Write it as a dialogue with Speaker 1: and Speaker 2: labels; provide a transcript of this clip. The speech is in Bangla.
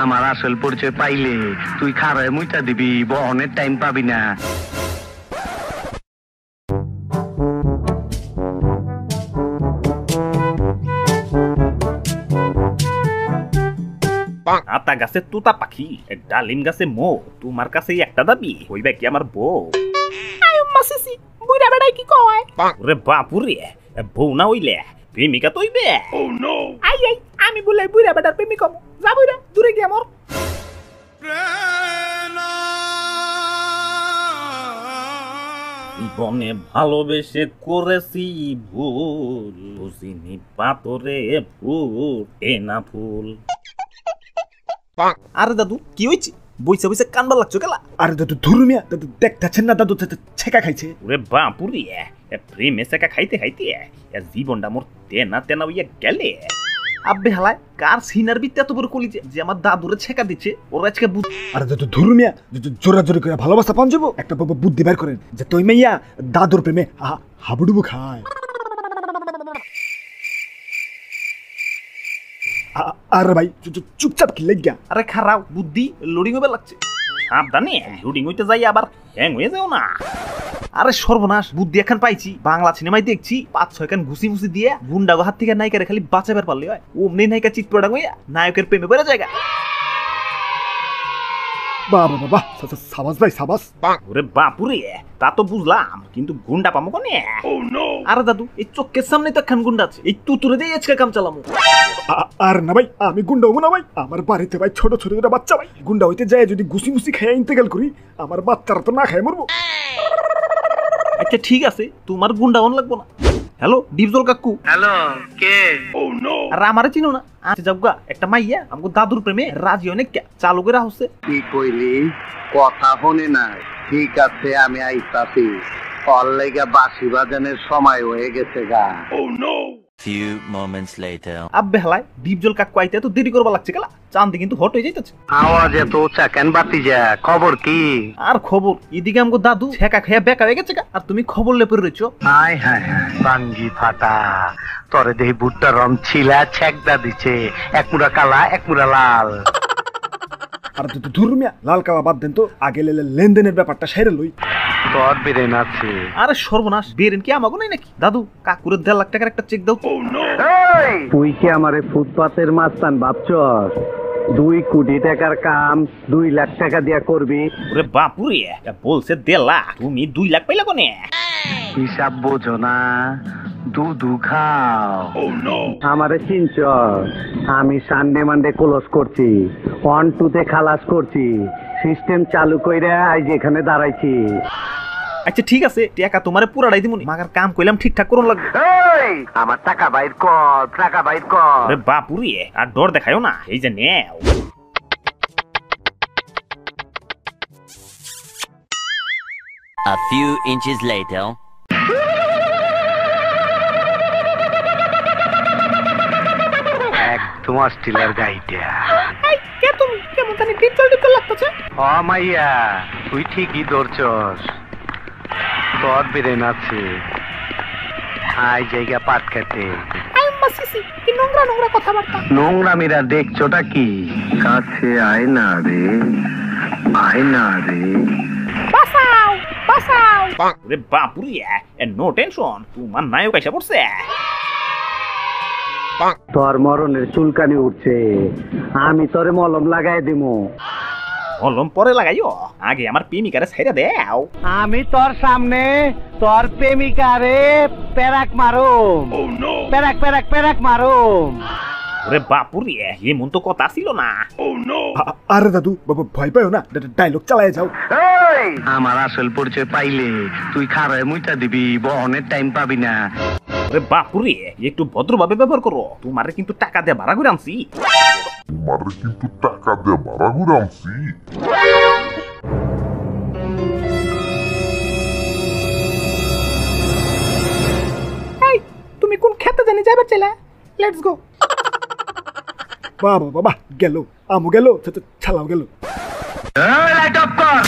Speaker 1: আমার আসল পরিচয় পাইলে তুই খারায় মুইটা দিবি, বহনের টাইম পাবি না।
Speaker 2: আতা গাছে তোতা পাখি, ডালিম গাছে মো, তোমার কাছে একটা দাবি, হইবা কি আমার বউ?
Speaker 3: মাসিসি বুইরা বেড়াই কি কয়?
Speaker 2: ওরে বাপুরে, বউ না হইলে প্রেমিকা তো হইবে।
Speaker 3: আই আই আমি বলে বুইরা বেড়ার প্রেমিক হবো, যা বুইরা দূরে গিয়ে মর।
Speaker 2: জীবনে ভালোবেসে করেছি ভুল, বুঝিনি পাতরে ফুটে না ফুল। আরে দাদু কি হয়েছে? বইসা বইসা কানবার লাগছো কেলা?
Speaker 4: আরে দাদু ধুরুমিয়া, দাদু দেখতেছেন না দাদু ছেকা খাইছে।
Speaker 2: ওরে বাপুরে, প্রেমে ছেকা খাইতে খাইতে জীবনটা মোর তেনা তেনা হইয়া গেলে। আব্বে হালায় কার সিনার বিতে এত বড় কলি যে আমার দাদুরে ছেকা দিচ্ছে, ওরা আজকে
Speaker 4: আরে দাদু ধুরুমিয়া, জোরা জোরি করে ভালোবাসা পান যাবো, একটা বুদ্ধি বের করেন যে তুই মাইয়া দাদুর প্রেমে হাবুডুবু খায়। আরে ভাই চুপচাপ কি লেগা?
Speaker 2: আরে খারাপ বুদ্ধি লোডিং হবে লাগছে। সাবধানে লোডিং হইতে যাই আবার হ্যাং হয়ে যাও না। আরে সর্বনাশ, বুদ্ধি এখন পাইছি। বাংলা সিনেমায় দেখছি ৫-৬ খান ঘুষি মুসি দিয়ে গুন্ডাগো হাত থেকে নায়িকারে খালি বাঁচাবার পারলে হয়, অমনি নায়িকা চিৎপটাং হইয়া নায়কের প্রেমে পড়ে জায়গা।
Speaker 4: বাবা বাবা সাবাস ভাই সাবাস।
Speaker 2: ওরে বাপুরে, তা তো বুঝলাম, কিন্তু গুন্ডা পামো কোনে? আরে দাদু এই চোখের সামনে তো একখান গুন্ডা আছে, এই তুতুরে দিয়ে আজকে কাম চালামু।
Speaker 4: আর না ভাই, আমি গুন্ডা হবো না ভাই। আমার বাড়িতে ভাই ছোট ছোট দুটা বাচ্চা ভাই, গুন্ডা হইতে যায় যদি ঘুষি মুসি খেয়ে ইন্তেকাল করি, আমার বাচ্চারা তো না খায় মরবো।
Speaker 2: আচ্ছা ঠিক আছে, তোমার গুন্ডা অন লাগবো না। হ্যালো ডিপজল কাকু।
Speaker 1: হ্যালো, কে?
Speaker 2: আর আমারে চিনো না? আচ্ছা যাওগা, একটা মাইয়া আমগো দাদুর প্রেমে রাজি অনেক চালু করে হচ্ছে।
Speaker 1: কি কইলি? কথা শুনে না। ঠিক আছে, আমি আইতাছি। অলরেডি বাঁশি বাজানোর সময় হয়ে গেছে গা।
Speaker 5: Few moments later.
Speaker 2: আব্বে হালায় ডিপজল কাকু আইতে তো দেরি করবা লাগছে কেলা, চাঁদি কিন্তু হট হয়ে যাইতেছে।
Speaker 1: আওয়াজ এত উঁচা কেন বাতি যা? খবর কি?
Speaker 2: আর খবর এদিকে আমগো দাদু ছেকা খেয়া বেকা হয়ে গেছে, আর তুমি খবর লেপে রয়েছো।
Speaker 1: হায় হায় হায়, বাঙ্গি ফাটা। তরে দেহি ভুট্টা রম ছিলা ছেকদা দিছে, এক মুড়া কালা এক মুড়া লাল।
Speaker 4: আর তো ধুরুমিয়া, লাল কালা বাদ দেন তো, আগে লেনদেনের ব্যাপারটা সেরে লই।
Speaker 1: তোর বেরেন আছে?
Speaker 2: আরে সর্বনাশ, বেরেন কি আমাগো নাই নাকি? দাদু কাকুরে ১.৫ লাখ টাকার একটা চেক দাও।
Speaker 1: তুই কি আমারে ফুটপাতের মাস্তান ভাবছস? ২ কোটি টাকার কাম ২ লাখ টাকা দিয়া করবি?
Speaker 2: ওরে বাপুরে, বলছে ১.৫ লাখ, তুমি ২ লাখ পাইলা কোনে?
Speaker 1: হিসাব বোঝো না, দুধু খাও। আমারে চিনছ? আমি সানডে মানডে ক্লোজ করছি, 1-2 খালাস করছি, সিস্টেম চালু কইরা আজ এখানে দাঁড়াইছি।
Speaker 2: আচ্ছা ঠিক আছে, টাকা তোমারে পুরাটাই দিমুনি, মাগার কাম কইলাম ঠিকঠাক করুন লাগবে।
Speaker 1: আমার টাকা বাইর কর, টাকা বাইর কর।
Speaker 2: আরে বাপুরে, আর ডর দেখায়ও না, এই যে নেও।
Speaker 5: A few inches later.
Speaker 1: একদম অস্ট্রেলিয়ার গাইটা।
Speaker 3: এই কে তুমি? কেমন জানি ডিপজল লাগতেছে।
Speaker 1: ও মাইয়া, তুই ঠিকই ধরছস, তোর বেরেন আছে। আই জায়গা পাট খেতে।
Speaker 3: আই মাসিসি কি নোংরা নোংরা কথাবার্তা।
Speaker 1: নোংরামিরা দেখছোটা কি? কাছে আয় না রে, আয় না রে।
Speaker 3: বাঁচাও বাঁচাও।
Speaker 2: ওরে বাপুরে, নো টেনশন, তোমার নায়ক এসে পড়ছে।
Speaker 1: তোর মরণের চুলকানি উঠছে, আমি তোরে মলম লাগাই দিমু।
Speaker 2: মলম পরে লাগাইও, আগে আমার প্রেমিকারে ছাইরা দাও।
Speaker 1: আমি তোর সামনে তোর প্রেমিকারে প্যারাক মারুম, প্যারাক প্যারাক প্যারাক মারুম।
Speaker 2: ওরে বাপুরে, এমন তো কথা ছিল না।
Speaker 4: আরে দাদু বাবা ভয় পাও না, ডায়লগ চালায় যাও।
Speaker 1: আমার আসল পরিচয় পাইলে তুই খারায় মুইটা দিবি, বহনের টাইম পাবি না।
Speaker 2: ওরে বাপুরে, একটু ভদ্রভাবে ব্যবহার করো, তোমারে কিন্তু টাকা দিয়ে ভাড়া করে আনছি।
Speaker 3: এই তুমি কোন খেতে জানি যাবে চলে? Let's go.
Speaker 4: বাবা বাবা গেল, আমু গেল, ছালাও গেল।
Speaker 1: লাইট অফ কর।